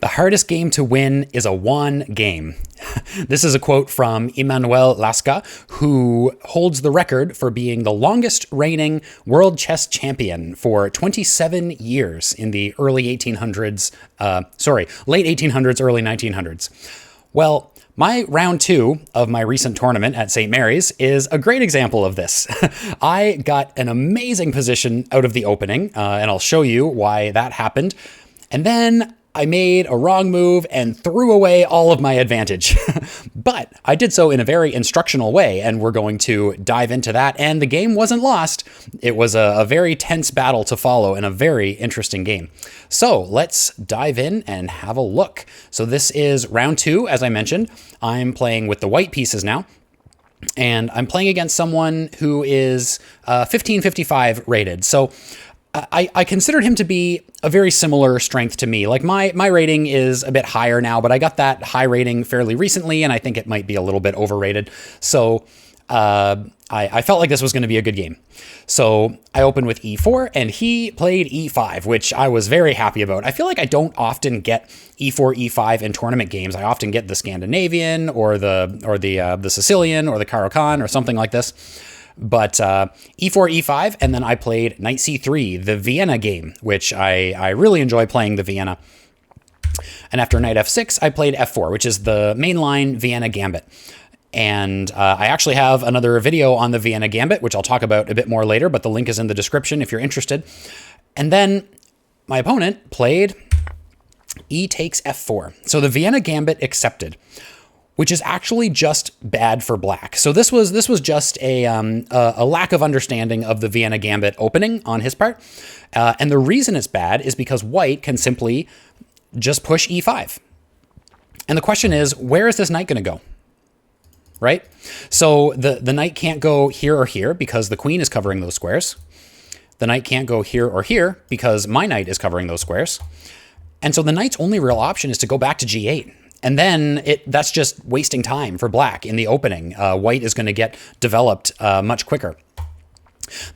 The hardest game to win is a one game. This is a quote from Emmanuel Lasca, who holds the record for being the longest reigning world chess champion for 27 years in the late 1800s, early 1900s. Well, my round 2 of my recent tournament at St. Mary's is a great example of this. I got an amazing position out of the opening, and I'll show you why that happened. And then I made a wrong move and threw away all of my advantage. But I did so in a very instructional way, and we're going to dive into that. And the game wasn't lost. It was a very tense battle to follow and a very interesting game. So let's dive in and have a look. So this is round 2, as I mentioned. I'm playing with the white pieces now. And I'm playing against someone who is 1555 rated. So I considered him to be a very similar strength to me. Like my rating is a bit higher now, but I got that high rating fairly recently, and I think it might be a little bit overrated. So I felt like this was going to be a good game. So I opened with e4, and he played e5, which I was very happy about. I feel like I don't often get e4, e5 in tournament games. I often get the Scandinavian or the Sicilian or the Caro-Kann or something like this. But e4, e5, and then I played knight c3, the Vienna game, which I really enjoy playing the Vienna. And after knight f6, I played f4, which is the mainline Vienna Gambit. And I actually have another video on the Vienna Gambit, which I'll talk about a bit more later, but the link is in the description if you're interested. And then my opponent played e takes f4. So the Vienna Gambit accepted, which is actually just bad for black. So this was just a lack of understanding of the Vienna Gambit opening on his part. And the reason it's bad is because white can simply just push e5. And the question is, where is this knight going to go? Right? So the knight can't go here or here because the queen is covering those squares. The knight can't go here or here because my knight is covering those squares. And so the knight's only real option is to go back to g8. And then that's just wasting time for black in the opening. White is going to get developed much quicker.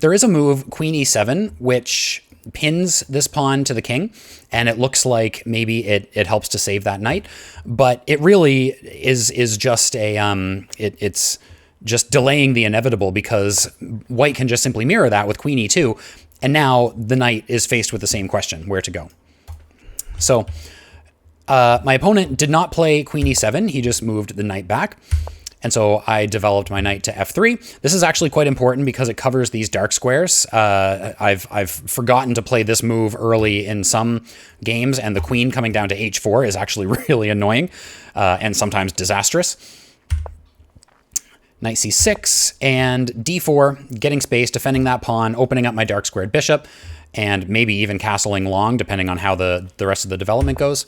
There is a move, queen e7, which pins this pawn to the king, and it looks like maybe it helps to save that knight, but it really is just it's just delaying the inevitable, because white can just simply mirror that with queen e2, and now the knight is faced with the same question, where to go. So my opponent did not play queen e7. He just moved the knight back. And so I developed my knight to f3. This is actually quite important because it covers these dark squares. I've forgotten to play this move early in some games, and the queen coming down to h4 is actually really annoying and sometimes disastrous. Knight c6 and d4, getting space, defending that pawn, opening up my dark squared bishop, and maybe even castling long, depending on how the rest of the development goes.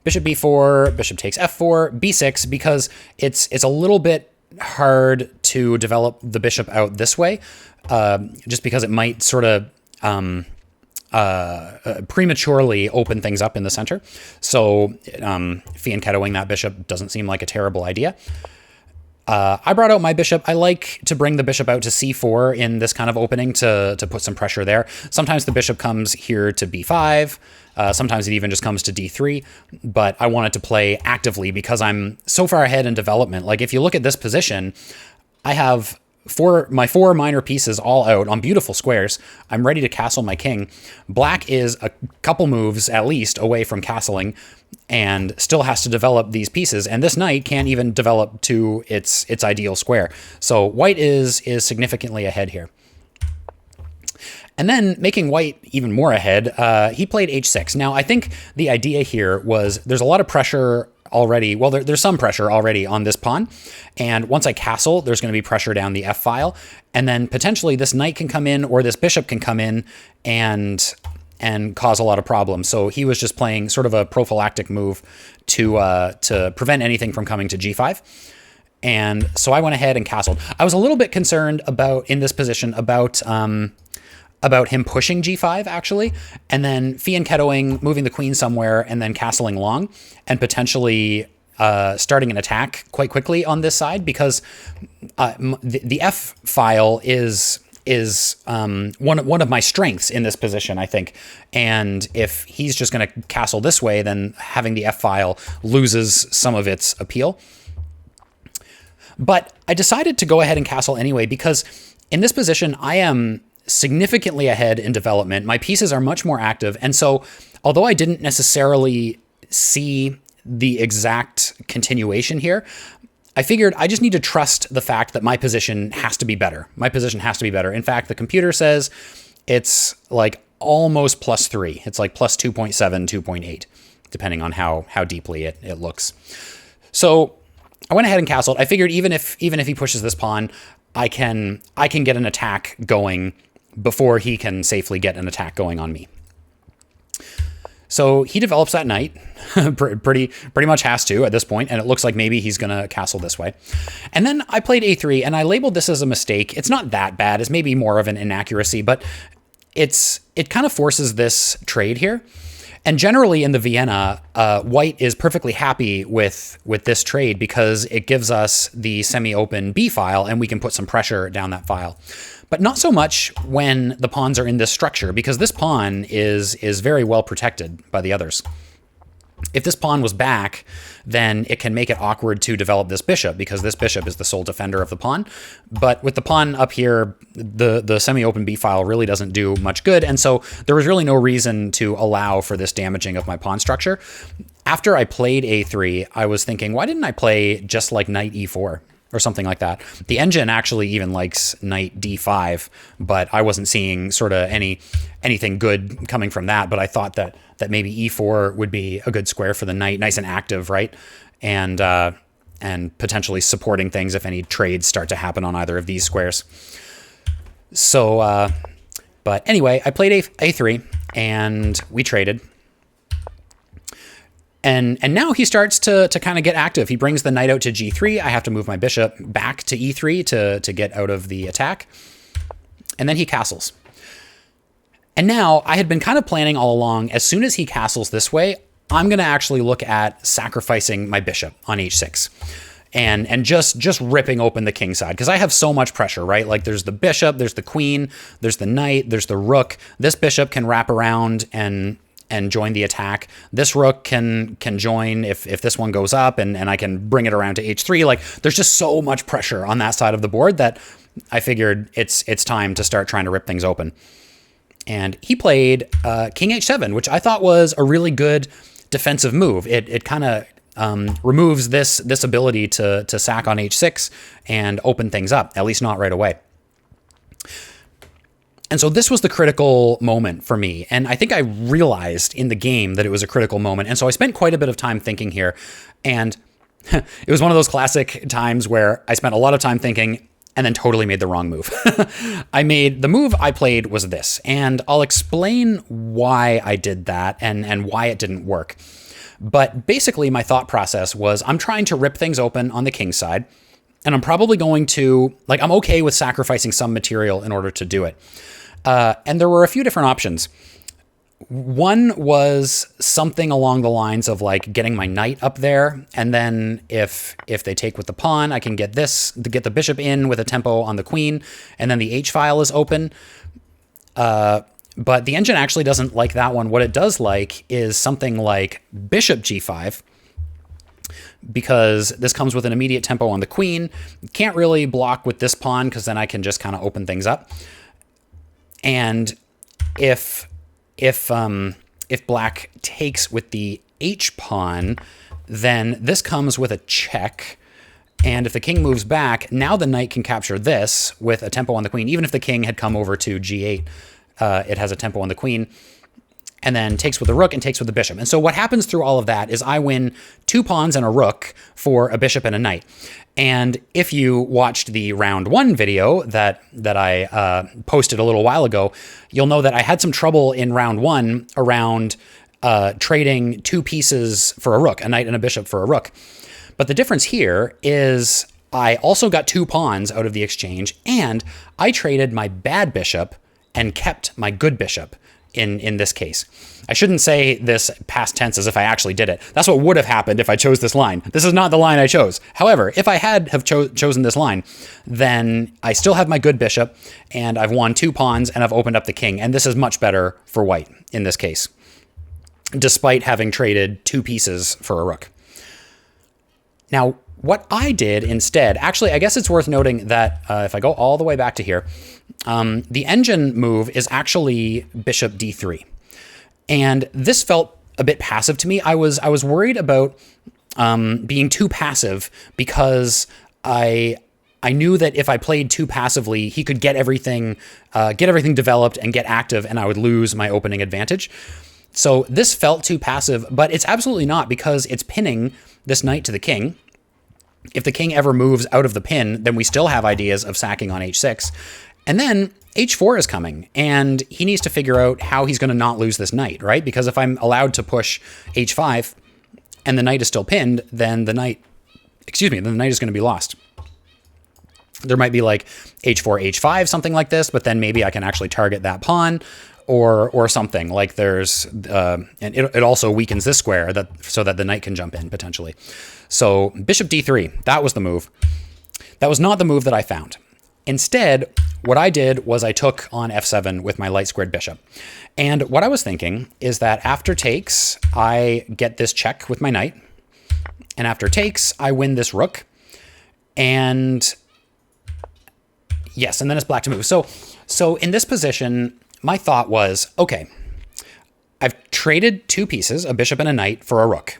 Bishop b4, bishop takes f4, b6, because it's a little bit hard to develop the bishop out this way, just because it might sort of prematurely open things up in the center. So fianchettoing that bishop doesn't seem like a terrible idea. I brought out my bishop. I like to bring the bishop out to c4 in this kind of opening to put some pressure there. Sometimes the bishop comes here to b5. Sometimes it even just comes to d3, but I wanted to play actively because I'm so far ahead in development. Like if you look at this position, I have my four minor pieces all out on beautiful squares. I'm ready to castle my king. Black is a couple moves at least away from castling and still has to develop these pieces. And this knight can't even develop to its ideal square. So white is significantly ahead here. And then making white even more ahead, he played h6. Now, I think the idea here was there's a lot of pressure already. Well, there's some pressure already on this pawn. And once I castle, there's going to be pressure down the f file. And then potentially this knight can come in or this bishop can come in and cause a lot of problems. So he was just playing sort of a prophylactic move to prevent anything from coming to g5. And so I went ahead and castled. I was a little bit concerned in this position about him pushing g5, actually, and then fianchettoing, moving the queen somewhere, and then castling long, and potentially starting an attack quite quickly on this side, because the f file is is one of my strengths in this position, I think. And if he's just going to castle this way, then having the F file loses some of its appeal. But I decided to go ahead and castle anyway, because in this position, I am significantly ahead in development. My pieces are much more active. And so although I didn't necessarily see the exact continuation here, I figured I just need to trust the fact that my position has to be better. My position has to be better. In fact, the computer says it's like almost +3. It's like +2.7, 2.8, depending on how deeply it looks. So I went ahead and castled. I figured even if he pushes this pawn, I can get an attack going before he can safely get an attack going on me. So he develops that knight, pretty much has to at this point, and it looks like maybe he's going to castle this way. And then I played a3, and I labeled this as a mistake. It's not that bad. It's maybe more of an inaccuracy, but it kind of forces this trade here. And generally in the Vienna, white is perfectly happy with this trade because it gives us the semi-open B file, and we can put some pressure down that file. But not so much when the pawns are in this structure, because this pawn is very well protected by the others. If this pawn was back, then it can make it awkward to develop this bishop, because this bishop is the sole defender of the pawn. But with the pawn up here, the semi-open B file really doesn't do much good, and so there was really no reason to allow for this damaging of my pawn structure. After I played a3, I was thinking, why didn't I play just like knight e4? Or something like that. The engine actually even likes knight d5, but I wasn't seeing sort of anything good coming from that. But I thought that maybe e4 would be a good square for the knight, nice and active, right? And potentially supporting things if any trades start to happen on either of these squares. So, but anyway, I played a3 and we traded. And now he starts to kind of get active. He brings the knight out to g3. I have to move my bishop back to e3 to get out of the attack. And then he castles. And now I had been kind of planning all along, as soon as he castles this way, I'm going to actually look at sacrificing my bishop on h6. And just ripping open the king side, because I have so much pressure, right? Like there's the bishop, there's the queen, there's the knight, there's the rook. This bishop can wrap around and join the attack. This rook can join if this one goes up, and I can bring it around to h3. Like there's just so much pressure on that side of the board that I figured it's time to start trying to rip things open. And he played king h7, which I thought was a really good defensive move. It kind of removes this ability to sack on h6 and open things up, at least not right away. And so this was the critical moment for me. And I think I realized in the game that it was a critical moment. And so I spent quite a bit of time thinking here. And it was one of those classic times where I spent a lot of time thinking and then totally made the wrong move. The move I played was this. And I'll explain why I did that and why it didn't work. But basically my thought process was I'm trying to rip things open on the king side. And I'm probably going to, I'm okay with sacrificing some material in order to do it. And there were a few different options. One was something along the lines of getting my knight up there, and then if they take with the pawn, I can get the bishop in with a tempo on the queen, and then the h file is open. But the engine actually doesn't like that one. What it does like is something like bishop g5, because this comes with an immediate tempo on the queen. Can't really block with this pawn because then I can just kind of open things up. And if black takes with the h pawn, then this comes with a check. And if the king moves back, now the knight can capture this with a tempo on the queen. Even if the king had come over to g8, it has a tempo on the queen. And then takes with the rook and takes with the bishop. And so what happens through all of that is I win 2 pawns and a rook for a bishop and a knight. And if you watched the round 1 video that I posted a little while ago, you'll know that I had some trouble in round 1 around trading 2 pieces for a rook, a knight and a bishop for a rook. But the difference here is I also got 2 pawns out of the exchange, and I traded my bad bishop and kept my good bishop in this case. I shouldn't say this past tense as if I actually did it. That's what would have happened if I chose this line. This is not the line I chose. However, if I had have chosen this line, then I still have my good bishop, and I've won 2 pawns, and I've opened up the king, and this is much better for white in this case, despite having traded 2 pieces for a rook. Now, what I did instead, actually, I guess it's worth noting that if I go all the way back to here, the engine move is actually bishop d3. And this felt a bit passive to me. I was worried about being too passive because I knew that if I played too passively, he could get everything developed and get active, and I would lose my opening advantage. So this felt too passive, but it's absolutely not, because it's pinning this knight to the king. If the king ever moves out of the pin, then we still have ideas of sacking on h6. And then h4 is coming, and he needs to figure out how he's going to not lose this knight, right? Because if I'm allowed to push h5 and the knight is still pinned, then the knight is going to be lost. There might be like h4, h5, something like this, but then maybe I can actually target that pawn or something. Like there's, and it also weakens this square so that the knight can jump in potentially. So bishop d3, that was the move. That was not the move that I found. Instead, what I did was I took on f7 with my light squared bishop. And what I was thinking is that after takes, I get this check with my knight. And after takes, I win this rook. And yes, and then it's black to move. So in this position, my thought was, okay, I've traded 2 pieces, a bishop and a knight, for a rook.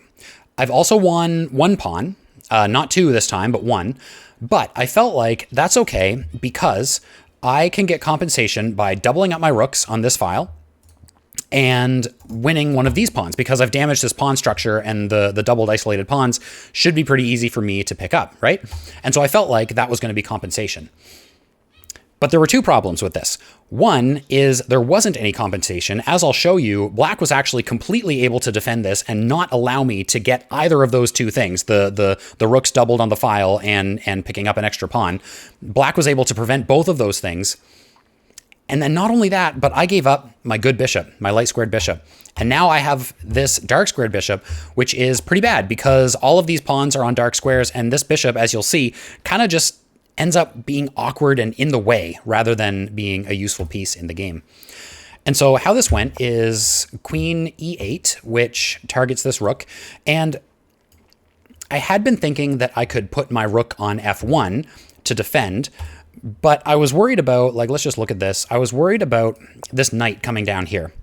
I've also won 1 pawn, not 2 this time, but 1. But I felt like that's okay because I can get compensation by doubling up my rooks on this file and winning one of these pawns, because I've damaged this pawn structure, and the doubled isolated pawns should be pretty easy for me to pick up, right? And so I felt like that was going to be compensation. But there were 2 problems with this. One is there wasn't any compensation. As I'll show you, black was actually completely able to defend this and not allow me to get either of those 2 things, the rooks doubled on the file and picking up an extra pawn. Black was able to prevent both of those things. And then not only that, but I gave up my good bishop, my light squared bishop. And now I have this dark squared bishop, which is pretty bad because all of these pawns are on dark squares, and this bishop, as you'll see, kind of just ends up being awkward and in the way rather than being a useful piece in the game. And so how this went is queen e8, which targets this rook. And I had been thinking that I could put my rook on f1 to defend, but I was worried about, like, let's just look at this. I was worried about this knight coming down here.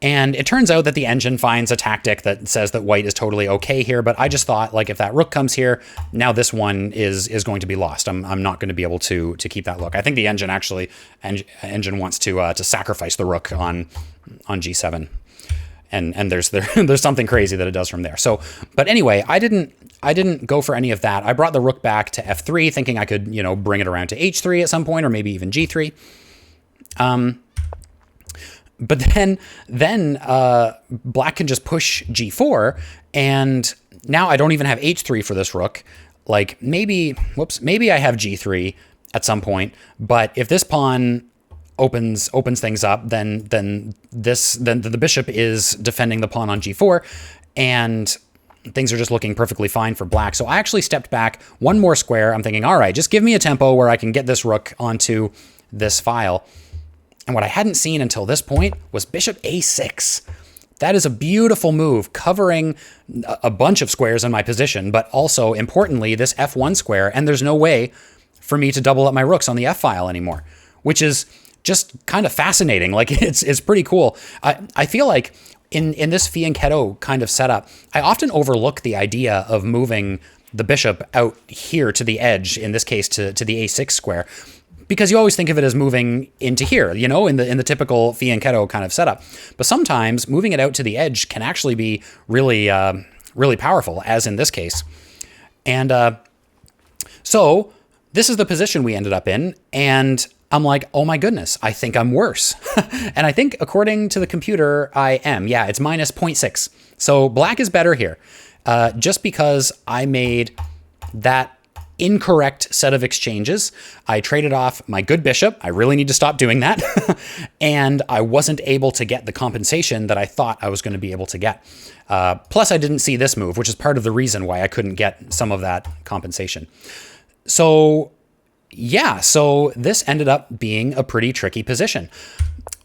And it turns out that the engine finds a tactic that says that white is totally okay here, but I just thought, like, if that rook comes here, now this one is going to be lost. I'm not going to be able to keep that look. I think the engine actually engine wants to sacrifice the rook on g7, and there's something crazy that it does from there. So, but anyway, I didn't go for any of that. I brought the rook back to f3, thinking I could bring it around to h3 at some point, or maybe even g3. But then black can just push g4, and now I don't even have h3 for this rook. Like maybe I have g3 at some point, but if this pawn opens things up, then the bishop is defending the pawn on g4, and things are just looking perfectly fine for black. So I actually stepped back 1 more square. I'm thinking, all right, just give me a tempo where I can get this rook onto this file. And what I hadn't seen until this point was bishop a6. That is a beautiful move, covering a bunch of squares in my position, but also, importantly, this f1 square, and there's no way for me to double up my rooks on the f file anymore, which is just kind of fascinating. Like, it's pretty cool. I feel like in this fianchetto kind of setup, I often overlook the idea of moving the bishop out here to the edge, in this case to the a6 square, because you always think of it as moving into here, in the typical fianchetto kind of setup. But sometimes moving it out to the edge can actually be really, really powerful, as in this case. And so this is the position we ended up in. And I'm like, oh my goodness, I think I'm worse. And I think according to the computer, I am. Yeah, it's minus 0.6. So black is better here, just because I made that incorrect set of exchanges. I traded off my good bishop. I really need to stop doing that. And I wasn't able to get the compensation that I thought I was going to be able to get. Plus, I didn't see this move, which is part of the reason why I couldn't get some of that compensation. So yeah, so this ended up being a pretty tricky position.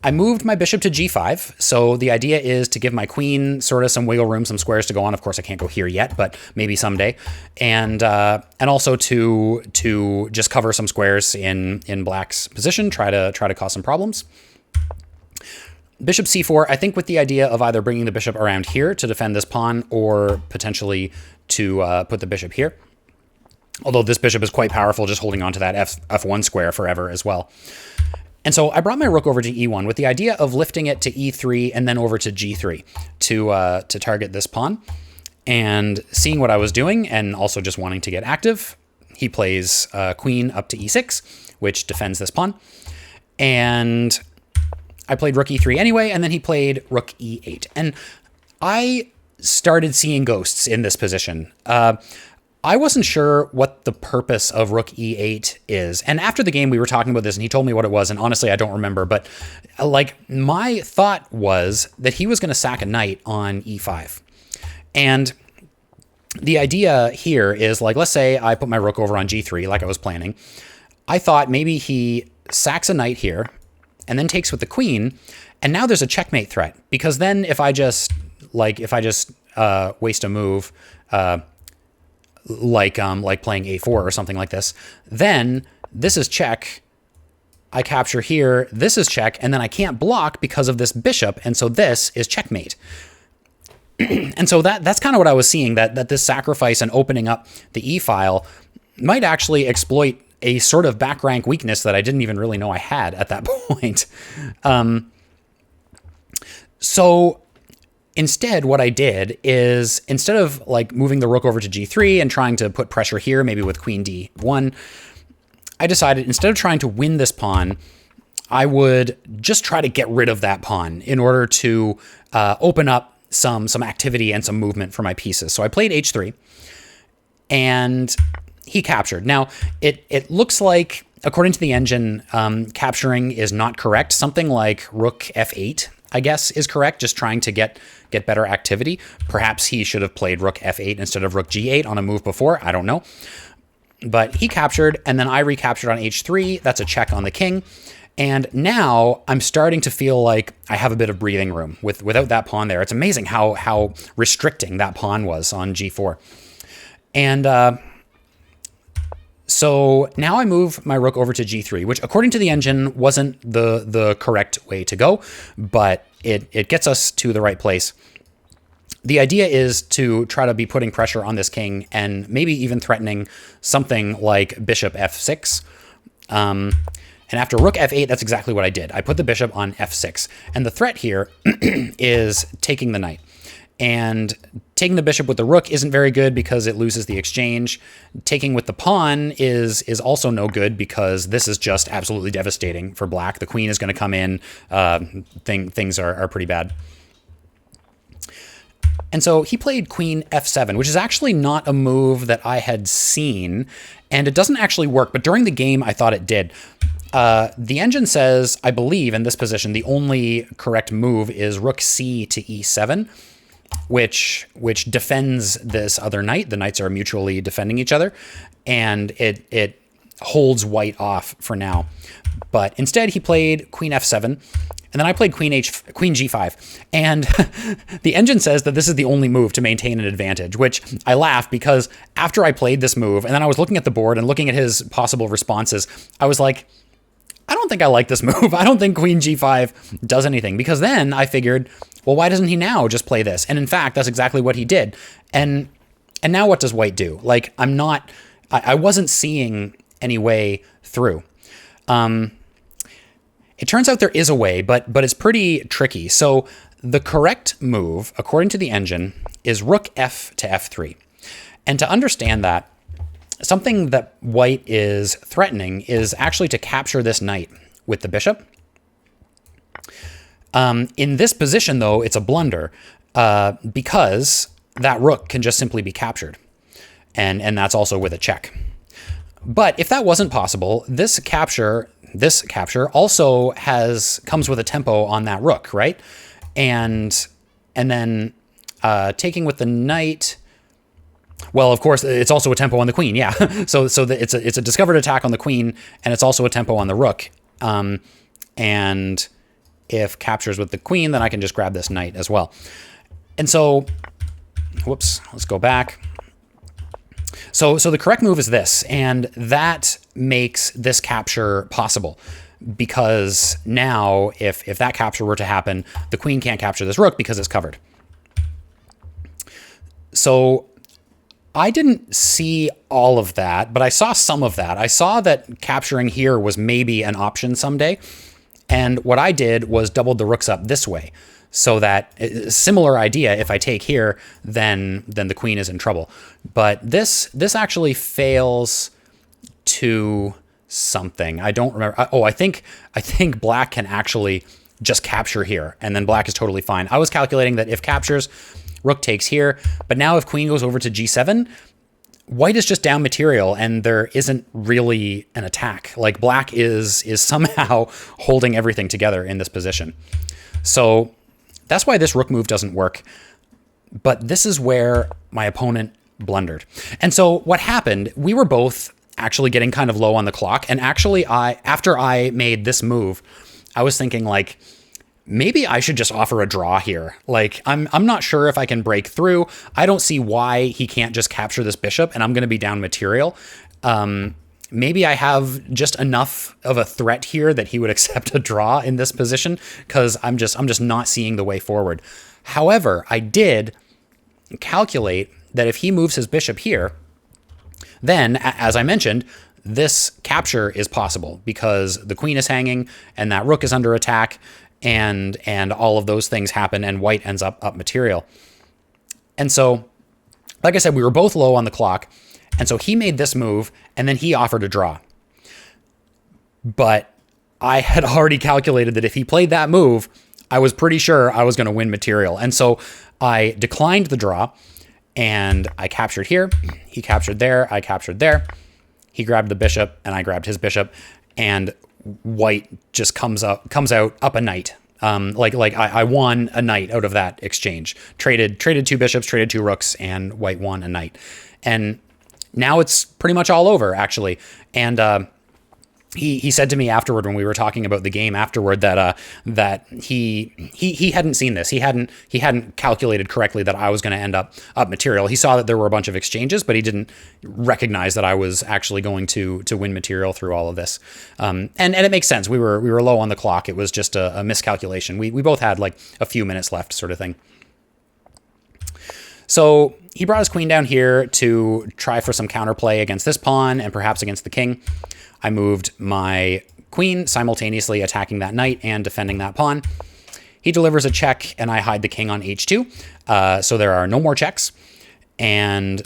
I moved my bishop to g5. So the idea is to give my queen sort of some wiggle room, some squares to go on. Of course, I can't go here yet, but maybe someday. And also to just cover some squares in black's position, try to cause some problems. Bishop c4, I think with the idea of either bringing the bishop around here to defend this pawn or potentially to put the bishop here. Although this bishop is quite powerful, just holding on to that f1 square forever as well. And so I brought my rook over to e1 with the idea of lifting it to e3 and then over to g3 to target this pawn. And seeing what I was doing and also just wanting to get active, he plays queen up to e6, which defends this pawn. And I played rook e3 anyway, and then he played rook e8. And I started seeing ghosts in this position. I wasn't sure what the purpose of rook e8 is. And after the game, we were talking about this and he told me what it was. And honestly, I don't remember. But like my thought was that he was going to sack a knight on e5. And the idea here is like, let's say I put my rook over on g3 like I was planning. I thought maybe he sacks a knight here and then takes with the queen. And now there's a checkmate threat, because then if I just waste a move, like playing a4 or something like this, then this is check. I capture here, this is check, and then I can't block because of this bishop, and so this is checkmate. And so that's kind of what I was seeing, that this sacrifice and opening up the e-file might actually exploit a sort of back rank weakness that I didn't even really know I had at that point. So instead, what I did is, instead of like moving the rook over to g3 and trying to put pressure here, maybe with queen d1, I decided instead of trying to win this pawn, I would just try to get rid of that pawn in order to open up some activity and some movement for my pieces. So I played h3 and he captured. Now, it looks like, according to the engine, capturing is not correct. Something like rook f8, I guess, is correct, just trying to get better activity. Perhaps he should have played rook f8 instead of rook g8 on a move before. I don't know. But he captured, and then I recaptured on h3. That's a check on the king. And now I'm starting to feel like I have a bit of breathing room without that pawn there. It's amazing how restricting that pawn was on g4. And so now I move my rook over to g3, which according to the engine wasn't the correct way to go, but it gets us to the right place. The idea is to try to be putting pressure on this king and maybe even threatening something like bishop f6. And after rook f8, that's exactly what I did. I put the bishop on f6. And the threat here is taking the knight. And taking the bishop with the rook isn't very good because it loses the exchange. Taking with the pawn is also no good because this is just absolutely devastating for black. The queen is going to come in. Things are pretty bad. And so he played queen f7, which is actually not a move that I had seen, and it doesn't actually work, but during the game I thought it did. The engine says, I believe in this position, the only correct move is rook c to e7, which defends this other knight. The knights are mutually defending each other, and it holds white off for now. But instead he played queen f7, and then I played queen g5. And the engine says that this is the only move to maintain an advantage, which I laugh because after I played this move, and then I was looking at the board and looking at his possible responses, I was like, I don't think I like this move. I don't think queen g5 does anything, because then I figured, well, why doesn't he now just play this? And in fact, that's exactly what he did. And now what does white do? Like, I wasn't seeing any way through. It turns out there is a way, but it's pretty tricky. So the correct move, according to the engine, is rook f to f3. And to understand that, something that white is threatening is actually to capture this knight with the bishop. In this position, though, it's a blunder because that rook can just simply be captured. And that's also with a check. But if that wasn't possible, this capture also comes with a tempo on that rook, right? And then taking with the knight. Well, of course, it's also a tempo on the queen. Yeah, it's a discovered attack on the queen, and it's also a tempo on the rook. And if captures with the queen, then I can just grab this knight as well. And so, whoops, let's go back. So the correct move is this, and that makes this capture possible. Because now, if that capture were to happen, the queen can't capture this rook because it's covered. So I didn't see all of that, but I saw some of that. I saw that capturing here was maybe an option someday. And what I did was doubled the rooks up this way. So that, similar idea, if I take here, then the queen is in trouble. But this actually fails to something. I don't remember. Oh, I think black can actually just capture here, and then black is totally fine. I was calculating that if captures, rook takes here, but now if queen goes over to g7, white is just down material, and there isn't really an attack. Like, black is somehow holding everything together in this position. So that's why this rook move doesn't work. But this is where my opponent blundered. And so what happened, we were both actually getting kind of low on the clock. And actually, after I made this move, I was thinking, like, maybe I should just offer a draw here. Like, I'm not sure if I can break through. I don't see why he can't just capture this bishop, and I'm going to be down material. Maybe I have just enough of a threat here that he would accept a draw in this position, because I'm just not seeing the way forward. However, I did calculate that if he moves his bishop here, then, as I mentioned, this capture is possible because the queen is hanging and that rook is under attack, and all of those things happen, and white ends up material. And so, like I said, we were both low on the clock. And so he made this move, and then he offered a draw. But I had already calculated that if he played that move, I was pretty sure I was going to win material. And so I declined the draw, and I captured here. He captured there. I captured there. He grabbed the bishop, and I grabbed his bishop. And white just comes out up a knight. I won a knight out of that exchange. Traded two bishops, traded two rooks, and white won a knight. And now it's pretty much all over, actually. And he said to me afterward, when we were talking about the game afterward, that he hadn't seen this. He hadn't calculated correctly that I was going to end up material. He saw that there were a bunch of exchanges, but he didn't recognize that I was actually going to win material through all of this. And it makes sense. We were low on the clock. It was just a miscalculation. We both had like a few minutes left, sort of thing. So he brought his queen down here to try for some counterplay against this pawn and perhaps against the king. I moved my queen, simultaneously attacking that knight and defending that pawn. He delivers a check, and I hide the king on h2. So there are no more checks. And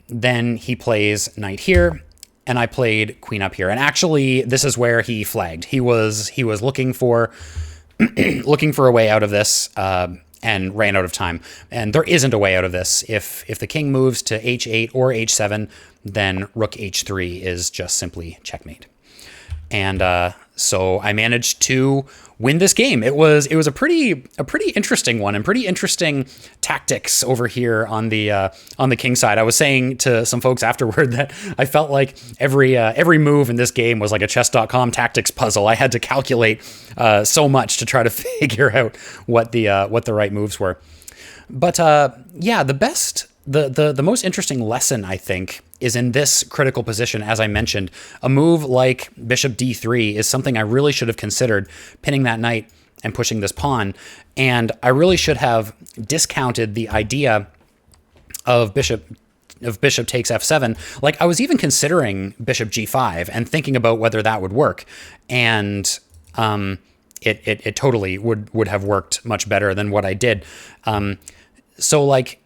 then he plays knight here, and I played queen up here. And actually, this is where he flagged. He was looking for a way out of this. And ran out of time. And there isn't a way out of this. If the king moves to h8 or h7, then rook h3 is just simply checkmate. And so I managed to win this game. It was a pretty interesting one, and pretty interesting tactics over here on the king side. I was saying to some folks afterward that I felt like every move in this game was like a chess.com tactics puzzle. I had to calculate so much to try to figure out what the right moves were. But yeah, the most interesting lesson, I think, is in this critical position. As I mentioned, a move like bishop d3 is something I really should have considered, pinning that knight and pushing this pawn. And I really should have discounted the idea of bishop takes f7. Like, I was even considering bishop g5 and thinking about whether that would work. And it totally would have worked much better than what I did. So like,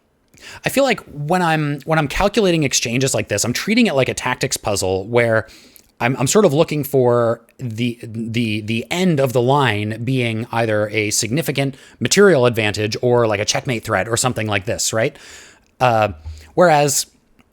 I feel like when I'm calculating exchanges like this, I'm treating it like a tactics puzzle where I'm sort of looking for the end of the line being either a significant material advantage or like a checkmate threat or something like this, right? Whereas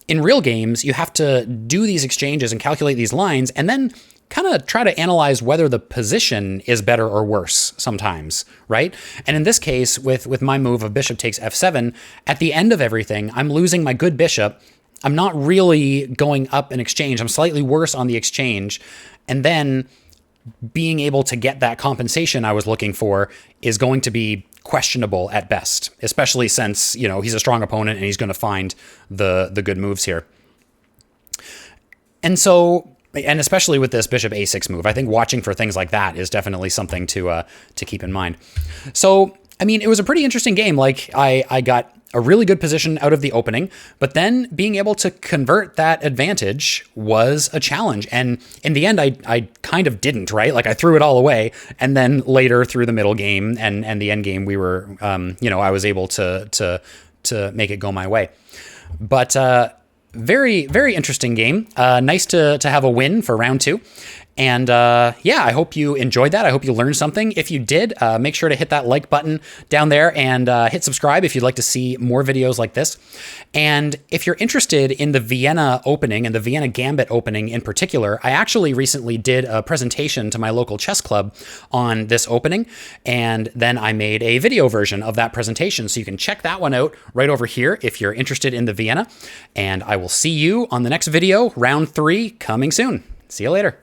in real games, you have to do these exchanges and calculate these lines and then kind of try to analyze whether the position is better or worse sometimes, right? And in this case, with my move of bishop takes f7, at the end of everything, I'm losing my good bishop. I'm not really going up an exchange. I'm slightly worse on the exchange. And then being able to get that compensation I was looking for is going to be questionable at best, especially since, you know, he's a strong opponent and he's going to find the good moves here. And so, and especially with this bishop a6 move, I think watching for things like that is definitely something to keep in mind. So, I mean, it was a pretty interesting game. Like I got a really good position out of the opening, but then being able to convert that advantage was a challenge. And in the end, I kind of didn't, right? Like I threw it all away. And then later through the middle game and the end game, we were, you know, I was able to make it go my way. But very, very interesting game. Nice to have a win for round 2. And yeah, I hope you enjoyed that. I hope you learned something. If you did, make sure to hit that like button down there and hit subscribe if you'd like to see more videos like this. And if you're interested in the Vienna opening and the Vienna Gambit opening in particular, I actually recently did a presentation to my local chess club on this opening. And then I made a video version of that presentation. So you can check that one out right over here if you're interested in the Vienna. And I will see you on the next video, round 3, coming soon. See you later.